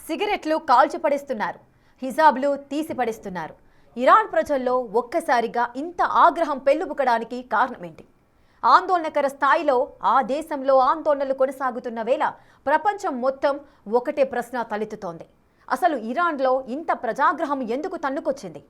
సిగరెట్లు కాల్చిపడేస్తున్నారు, హిజాబ్లు తీసిపడేస్తున్నారు. ఇరాన్ ప్రజల్లో ఒక్కసారిగా ఇంత ఆగ్రహం పెల్లుబుకడానికి కారణమేంటి? ఆందోళనకర స్థాయిలో ఆ దేశంలో ఆందోళనలు కొనసాగుతున్న వేళ ప్రపంచం మొత్తం ఒకటే ప్రశ్న తలెత్తుతోంది. అసలు ఇరాన్లో ఇంత ప్రజాగ్రహం ఎందుకు తన్నుకొచ్చింది?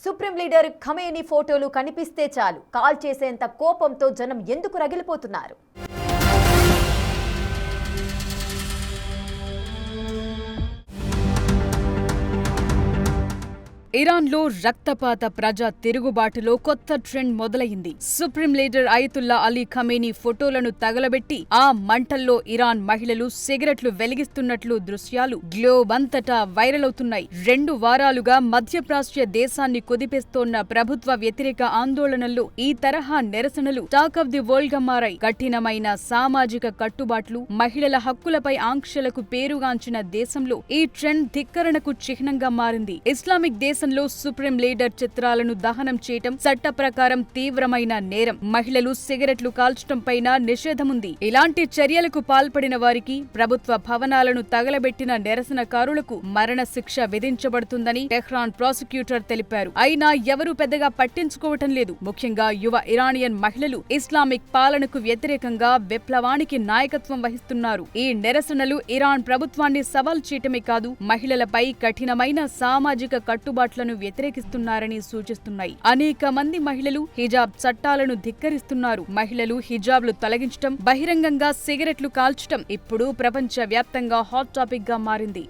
సుప్రీం లీడర్ ఖమేనీ ఫోటోలు కనిపిస్తే చాలు కాల్ చేసేంత కోపంతో జనం ఎందుకు రగిలిపోతున్నారు? ఇరాన్లో రక్తపాత ప్రజా తిరుగుబాటులో కొత్త ట్రెండ్ మొదలైంది. Supreme leader Ayatollah Ali Khamenei ఫోటోలను తగలబెట్టి ఆ మంటల్లో ఇరాన్ మహిళలు సిగరెట్లు వెలిగిస్తున్నట్లు దృశ్యాలు గ్లోబ్ అంతటా వైరల్ అవుతున్నాయి. 2 వారాలుగా మధ్యప్రాచ్య దేశాన్ని కుదిపేస్తోన్న ప్రభుత్వ వ్యతిరేక ఆందోళనల్లో ఈ తరహా నిరసనలు టాక్ ఆఫ్ ది వరల్డ్ గా మారాయి. కఠినమైన సామాజిక కట్టుబాట్లు, మహిళల హక్కులపై ఆంక్షలకు పేరుగాంచిన దేశంలో ఈ ట్రెండ్ ధిక్కరణకు చిహ్నంగా మారింది. ఇస్లామిక్ దేశం సుప్రీం లీడర్ చిత్రాలను దహనం చేయటం చట్ట ప్రకారం తీవ్రమైన నేరం. మహిళలు సిగరెట్లు కాల్చడం పైన నిషేధముంది. ఇలాంటి చర్యలకు పాల్పడిన వారికి, ప్రభుత్వ భవనాలను తగలబెట్టిన నిరసనకారులకు మరణ శిక్ష విధించబడుతుందని టెహ్రాన్ ప్రాసిక్యూటర్ తెలిపారు. అయినా ఎవరూ పెద్దగా పట్టించుకోవటం లేదు. ముఖ్యంగా యువ ఇరానియన్ మహిళలు ఇస్లామిక్ పాలనకు వ్యతిరేకంగా విప్లవానికి నాయకత్వం వహిస్తున్నారు. ఈ నిరసనలు ఇరాన్ ప్రభుత్వాన్ని సవాల్ చేయటమే కాదు, మహిళలపై కఠినమైన సామాజిక కట్టుబాట్లు వ్యతిరేకిస్తున్నారని సూచిస్తున్నాయి. అనేక మంది మహిళలు హిజాబ్ చట్టాలను ధిక్కరిస్తున్నారు. మహిళలు హిజాబ్లు తొలగించటం, బహిరంగంగా సిగరెట్లు కాల్చటం ఇప్పుడు ప్రపంచ వ్యాప్తంగా హాట్ టాపిక్ గా మారింది.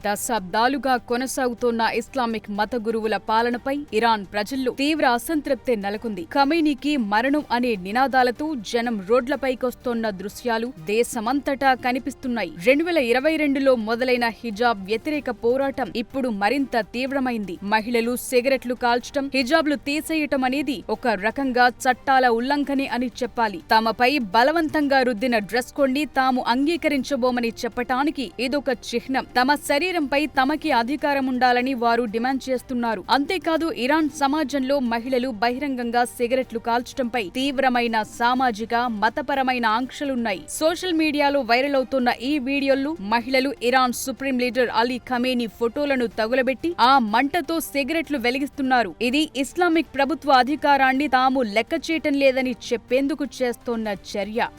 దశాబ్దాలుగా కొనసాగుతోన్న ఇస్లామిక్ మత గురువుల పాలనపై ఇరాన్ ప్రజల్లో తీవ్ర అసంతృప్తి నెలకొంది. ఖమేనీకి మరణం అనే నినాదాలతో జనం రోడ్లపైకొస్తోన్న దృశ్యాలు దేశమంతటా కనిపిస్తున్నాయి. 2022లో మొదలైన హిజాబ్ వ్యతిరేక పోరాటం ఇప్పుడు మరింత తీవ్రమైంది. మహిళలు సిగరెట్లు కాల్చటం, హిజాబ్లు తీసేయటం అనేది ఒక రకంగా చట్టాల ఉల్లంఘనే అని చెప్పాలి. తమపై బలవంతంగా రుద్దిన డ్రెస్ కోడ్ని తాము అంగీకరించబోమని చెప్పటానికి ఇదొక చిహ్నం. తమ శరీరంపై తమకి అధికారం ఉండాలని వారు డిమాండ్ చేస్తున్నారు. అంతేకాదు, ఇరాన్ సమాజంలో మహిళలు బహిరంగంగా సిగరెట్లు కాల్చడంపై తీవ్రమైన సామాజిక, మతపరమైన ఆంక్షలున్నాయి. సోషల్ మీడియాలో వైరల్ అవుతున్న ఈ వీడియోల్లో మహిళలు Iran supreme leader Ali Khamenei ఫోటోలను తగులబెట్టి ఆ మంటతో సిగరెట్లు వెలిగిస్తున్నారు. ఇది ఇస్లామిక్ ప్రభుత్వ అధికారాన్ని తాము లెక్క చేయటం లేదని చెప్పేందుకు చేస్తోన్న చర్య.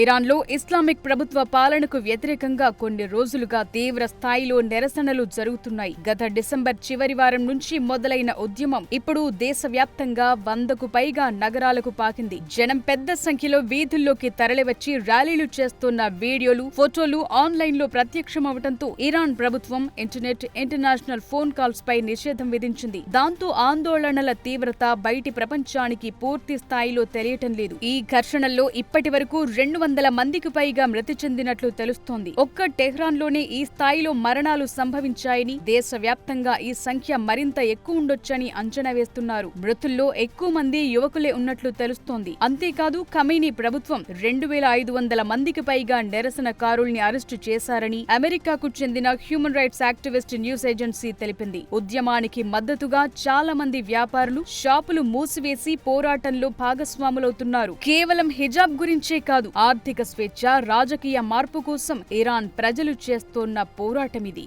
ఇరాన్లో ఇస్లామిక్ ప్రభుత్వ పాలనకు వ్యతిరేకంగా కొన్ని రోజులుగా తీవ్ర స్థాయిలో నిరసనలు జరుగుతున్నాయి. గత డిసెంబర్ చివరి వారం నుంచి మొదలైన ఉద్యమం ఇప్పుడు దేశవ్యాప్తంగా 100కు పైగా నగరాలకు పాకింది. జనం పెద్ద సంఖ్యలో వీధుల్లోకి తరలివచ్చి ర్యాలీలు చేస్తున్న వీడియోలు, ఫోటోలు ఆన్లైన్లో ప్రత్యక్షమవడంతో ఇరాన్ ప్రభుత్వం ఇంటర్నెట్, ఇంటర్నేషనల్ ఫోన్ కాల్స్ పై నిషేధం విధించింది. దాంతో ఆందోళనల తీవ్రత బయటి ప్రపంచానికి పూర్తి స్థాయిలో తెలియటం లేదు. ఈ ఘర్షణల్లో ఇప్పటి వరకు 200 మందికి పైగా మృతి చెందినట్లు తెలుస్తోంది. ఒక్క టెహ్రాన్లోనే ఈ స్థాయిలో మరణాలు సంభవించాయని, దేశవ్యాప్తంగా ఈ సంఖ్య మరింత ఎక్కువ ఉండొచ్చని అంచనా వేస్తున్నారు. మృతుల్లో ఎక్కువ మంది యువకులే ఉన్నట్లు తెలుస్తోంది. అంతేకాదు, ఖమేనీ ప్రభుత్వం 2500 మందికి పైగా నిరసనకారుల్ని అరెస్టు చేశారని అమెరికాకు చెందిన human rights activist news agency తెలిపింది. ఉద్యమానికి మద్దతుగా చాలా మంది వ్యాపారులు షాపులు మూసివేసి పోరాటంలో భాగస్వాములవుతున్నారు. కేవలం హిజాబ్ గురించే కాదు, ఆర్థిక స్వేచ్ఛ, రాజకీయ మార్పు కోసం ఇరాన్ ప్రజలు చేస్తోన్న పోరాటమిది.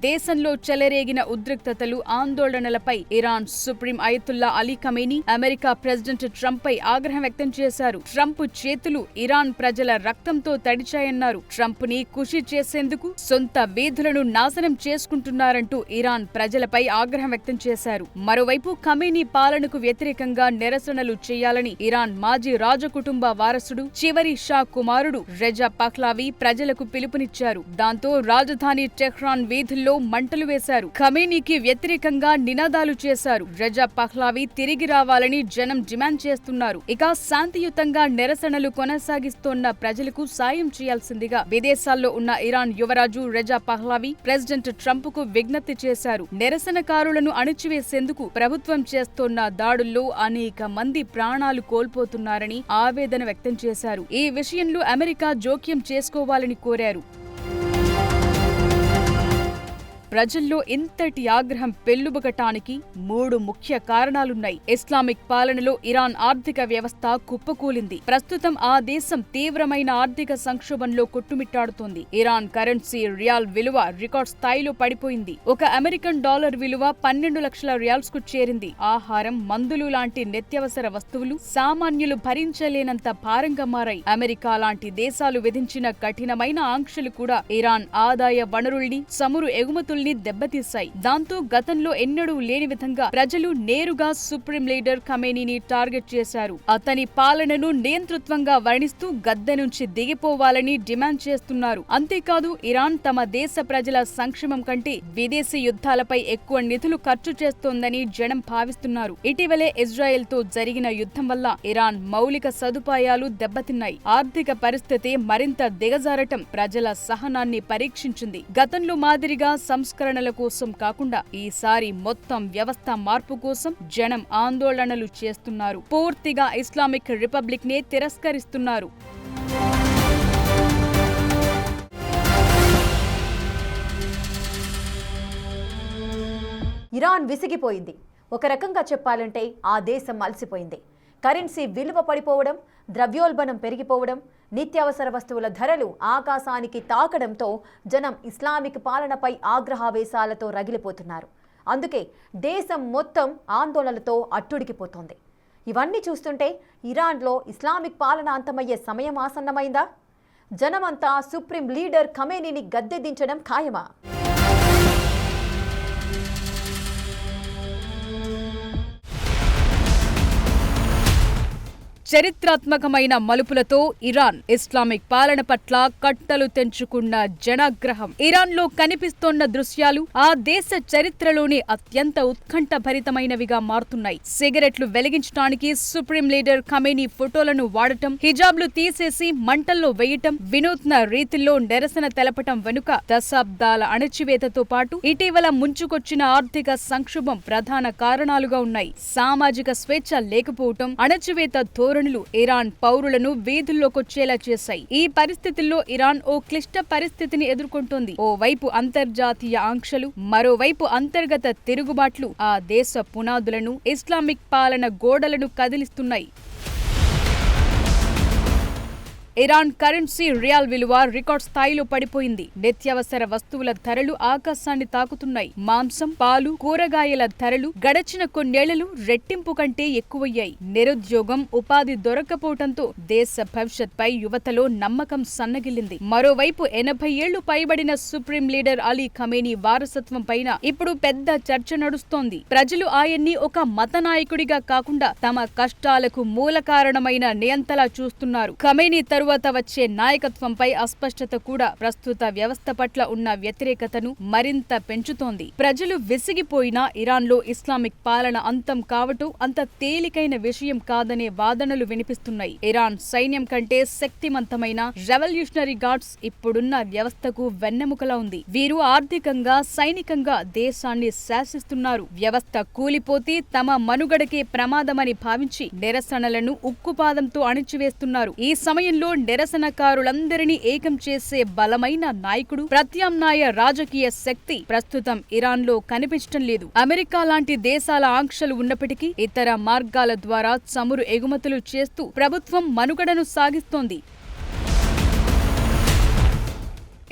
దేశంలో చెలరేగిన ఉద్రిక్తతలు, ఆందోళనలపై Iran supreme Ayatollah Ali Khamenei America president Trump పై ఆగ్రహం వ్యక్తం చేశారు. ట్రంప్ చేతులు ఇరాన్ ప్రజల రక్తంతో తడిచాయన్నారు. ట్రంప్ ని ఖుషి చేసేందుకు సొంత వీధులను నాశనం చేసుకుంటున్నారంటూ ఇరాన్ ప్రజలపై ఆగ్రహం వ్యక్తం చేశారు. మరోవైపు ఖమేనీ పాలనకు వ్యతిరేకంగా నిరసనలు చేయాలని ఇరాన్ మాజీ రాజకుటుంబ వారసుడు, చివరి షా కుమారుడు రెజా పహ్లావి ప్రజలకు పిలుపునిచ్చారు. దాంతో రాజధాని టెహ్రాన్ వీధుల్లో మంటలు వేశారు. ఖమేనీకి వ్యతిరేకంగా నినాదాలు చేశారు. రెజా పహ్లావి తిరిగి రావాలని జనం డిమాండ్ చేస్తున్నారు. ఇక శాంతియుతంగా నిరసనలు కొనసాగిస్తోన్న ప్రజలకు సాయం చేయాల్సిందిగా విదేశాల్లో ఉన్న ఇరాన్ యువరాజు రెజా పహ్లావి ప్రెసిడెంట్ ట్రంప్ కు విజ్ఞప్తి చేశారు. నిరసనకారులను అణిచివేసేందుకు ప్రభుత్వం చేస్తోన్న దాడుల్లో అనేక మంది ప్రాణాలు కోల్పోతున్నారని ఆవేదన వ్యక్తం చేశారు. ఈ విషయంలో అమెరికా జోక్యం చేసుకోవాలని కోరారు. ప్రజల్లో ఇంతటి ఆగ్రహం పెల్లుబుకటానికి 3 ముఖ్య కారణాలున్నాయి. ఇస్లామిక్ పాలనలో ఇరాన్ ఆర్థిక వ్యవస్థ కుప్పకూలింది. ప్రస్తుతం ఆ దేశం తీవ్రమైన ఆర్థిక సంక్షోభంలో కొట్టుమిట్టాడుతోంది. ఇరాన్ కరెన్సీ రియాల్ విలువ రికార్డ్ స్థాయిలో పడిపోయింది. ఒక అమెరికన్ డాలర్ విలువ 12 లక్షల రియాల్స్ కు చేరింది. ఆహారం, మందులు లాంటి నిత్యావసర వస్తువులు సామాన్యులు భరించలేనంత భారంగా మారాయి. అమెరికా లాంటి దేశాలు విధించిన కఠినమైన ఆంక్షలు కూడా ఇరాన్ ఆదాయ వనరుల్ని, చమురు ఎగుమతుల్ని దెబ్బతీశాయి. దాంతో గతంలో ఎన్నడూ లేని విధంగా ప్రజలు నేరుగా సుప్రీం లీడర్ ఖమేనీని టార్గెట్ చేశారు. అతని పాలనను నియంతృత్వంగా వర్ణిస్తూ గద్దె నుంచి దిగిపోవాలని డిమాండ్ చేస్తున్నారు. అంతేకాదు, ఇరాన్ తమ దేశ ప్రజల సంక్షేమం కంటే విదేశీ యుద్ధాలపై ఎక్కువ నిధులు ఖర్చు చేస్తోందని జనం భావిస్తున్నారు. ఇటీవలే ఇజ్రాయెల్ తో జరిగిన యుద్ధం వల్ల ఇరాన్ మౌలిక సదుపాయాలు దెబ్బతిన్నాయి. ఆర్థిక పరిస్థితి మరింత దిగజారటం ప్రజల సహనాన్ని పరీక్షించింది. గతంలో మాదిరిగా సంస్కరణల కోసం కాకుండా ఈసారి మొత్తం వ్యవస్థ మార్పు కోసం జనం ఆందోళనలు చేస్తున్నారు. పూర్తిగా ఇస్లామిక్ రిపబ్లిక్ నే తిరస్కరిస్తున్నారు. ఇరాన్ విసిగిపోయింది. ఒక రకంగా చెప్పాలంటే ఆ దేశం అలసిపోయింది. కరెన్సీ విలువ పడిపోవడం, ద్రవ్యోల్బణం పెరిగిపోవడం, నిత్యావసర వస్తువుల ధరలు ఆకాశానికి తాకడంతో జనం ఇస్లామిక్ పాలనపై ఆగ్రహావేశాలతో రగిలిపోతున్నారు. అందుకే దేశం మొత్తం ఆందోళనలతో అట్టుడికిపోతోంది. ఇవన్నీ చూస్తుంటే ఇరాన్లో ఇస్లామిక్ పాలన అంతమయ్యే సమయం ఆసన్నమైందా? జనమంతా సుప్రీం లీడర్ ఖమేనీని గద్దె దించడం ఖాయమా? చరిత్రాత్మకమైన మలుపులతో ఇరాన్ ఇస్లామిక్ పాలన పట్ల కట్టలు తెంచుకున్న జనాగ్రహం. ఇరాన్లో కనిపిస్తోన్న దృశ్యాలు ఆ దేశ చరిత్రలోని అత్యంత ఉత్కంఠభరితమైనవిగా మారుతున్నాయి. సిగరెట్లు వెలిగించడానికి సుప్రీం లీడర్ ఖమేనీ ఫోటోలను వాడటం, హిజాబ్లు తీసేసి మంటల్లో వేయటం, వినూత్న రీతిలో నిరసన తెలపటం వెనుక దశాబ్దాల అణచివేతతో పాటు ఇటీవల ముంచుకొచ్చిన ఆర్థిక సంక్షోభం ప్రధాన కారణాలుగా ఉన్నాయి. సామాజిక స్వేచ్ఛ లేకపోవటం, అణచివేత ధోరణి ఇరాన్ పౌరులను వీధుల్లోకొచ్చేలా చేశాయి. ఈ పరిస్థితుల్లో ఇరాన్ ఓ క్లిష్ట పరిస్థితిని ఎదుర్కొంటోంది. ఓవైపు అంతర్జాతీయ ఆంక్షలు, మరోవైపు అంతర్గత తిరుగుబాట్లు ఆ దేశ పునాదులను, ఇస్లామిక్ పాలన గోడలను కదిలిస్తున్నాయి. ఇరాన్ కరెన్సీ రియాల్ విలువ రికార్డ్ స్థాయిలో పడిపోయింది. నిత్యావసర వస్తువుల ధరలు ఆకాశాన్ని తాకుతున్నాయి. మాంసం, పాలు, కూరగాయల ధరలు గడచిన కొన్నేళ్లలో రెట్టింపు కంటే ఎక్కువయ్యాయి. నిరుద్యోగం, ఉపాధి దొరక్కపోవడంతో దేశ భవిష్యత్పై యువతలో నమ్మకం సన్నగిల్లింది. మరోవైపు 80 ఏళ్లు పైబడిన సుప్రీం లీడర్ అలీ ఖమేనీ వారసత్వం పైన ఇప్పుడు పెద్ద చర్చ నడుస్తోంది. ప్రజలు ఆయన్ని ఒక మత నాయకుడిగా కాకుండా తమ కష్టాలకు మూల కారణమైన నియంతలా చూస్తున్నారు. ఖమేనీ తరువాత వచ్చే నాయకత్వంపై అస్పష్టత కూడా ప్రస్తుత వ్యవస్థ పట్ల ఉన్న వ్యతిరేకతను మరింత పెంచుతోంది. ప్రజలు విసిగిపోయినా ఇరాన్లో ఇస్లామిక్ పాలన అంతం కావటం అంత తేలికైన విషయం కాదనే వాదనలు వినిపిస్తున్నాయి. ఇరాన్ సైన్యం కంటే శక్తివంతమైన రెవల్యూషనరీ గార్డ్స్ ఇప్పుడున్న వ్యవస్థకు వెన్నెముకలా ఉంది. వీరు ఆర్థికంగా, సైనికంగా దేశాన్ని శాసిస్తున్నారు. వ్యవస్థ కూలిపోతే తమ మనుగడకే ప్రమాదమని భావించి నిరసనలను ఉక్కుపాదంతో అణిచివేస్తున్నారు. ఈ సమయంలో నిరసనకారులందరినీ ఏకం చేసే బలమైన నాయకుడు, ప్రత్యామ్నాయ రాజకీయ శక్తి ప్రస్తుతం ఇరాన్లో కనిపించటం లేదు. అమెరికా లాంటి దేశాల ఆంక్షలు ఉన్నప్పటికీ ఇతర మార్గాల ద్వారా చమురు ఎగుమతులు చేస్తూ ప్రభుత్వం మనుగడను సాగిస్తోంది.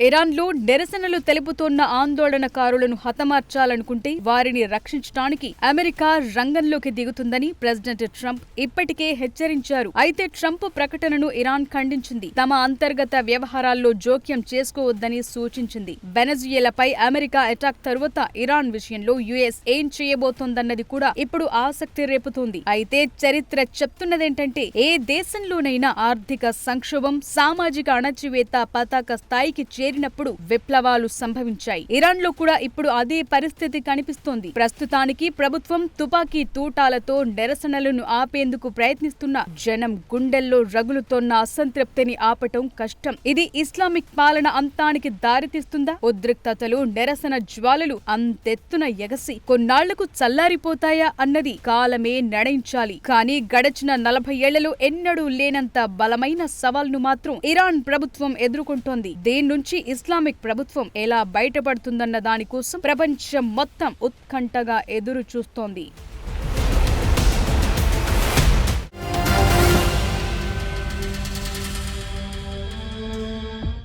ఇరాన్లో నిరసనలు తెలుపుతోన్న ఆందోళనకారులను హతమార్చాలనుకుంటే వారిని రక్షించడానికి అమెరికా రంగంలోకి దిగుతుందని ప్రెసిడెంట్ ట్రంప్ ఇప్పటికే హెచ్చరించారు. అయితే ట్రంప్ ప్రకటనను ఇరాన్ ఖండించింది. తమ అంతర్గత వ్యవహారాల్లో జోక్యం చేసుకోవద్దని సూచించింది. వెనజుయేలాపై అమెరికా అటాక్ తరువాత ఇరాన్ విషయంలో యుఎస్ ఏం చేయబోతోందన్నది కూడా ఇప్పుడు ఆసక్తి రేపుతోంది. అయితే చరిత్ర చెప్తున్నదేంటంటే ఏ దేశంలోనైనా ఆర్థిక సంక్షోభం, సామాజిక అణచివేత పతాక స్థాయికి చేరినప్పుడు విప్లవాలు సంభవించాయి. ఇరాన్ లో కూడా ఇప్పుడు అదే పరిస్థితి కనిపిస్తోంది. ప్రస్తుతానికి ప్రభుత్వం తుపాకీ తూటాలతో నిరసనలను ఆపేందుకు ప్రయత్నిస్తున్న జనం గుండెల్లో రగులుతోన్న అసంతృప్తిని ఆపటం కష్టం. ఇది ఇస్లామిక్ పాలన అంతానికి దారితీస్తుందా? ఉద్రిక్తతలు, నిరసన జ్వాలలు అంతెత్తున ఎగసి కొన్నాళ్లకు చల్లారిపోతాయా అన్నది కాలమే నిర్ణయించాలి. కానీ గడచిన 40 ఏళ్లలో ఎన్నడూ లేనంత బలమైన సవాల్ను మాత్రం ఇరాన్ ప్రభుత్వం ఎదుర్కొంటోంది. దీని నుంచి నుంచి ఇస్లామిక్ ప్రభుత్వం ఎలా బయటపడుతుందన్న దానికోసం ప్రపంచం మొత్తం ఉత్కంఠగా ఎదురు చూస్తోంది.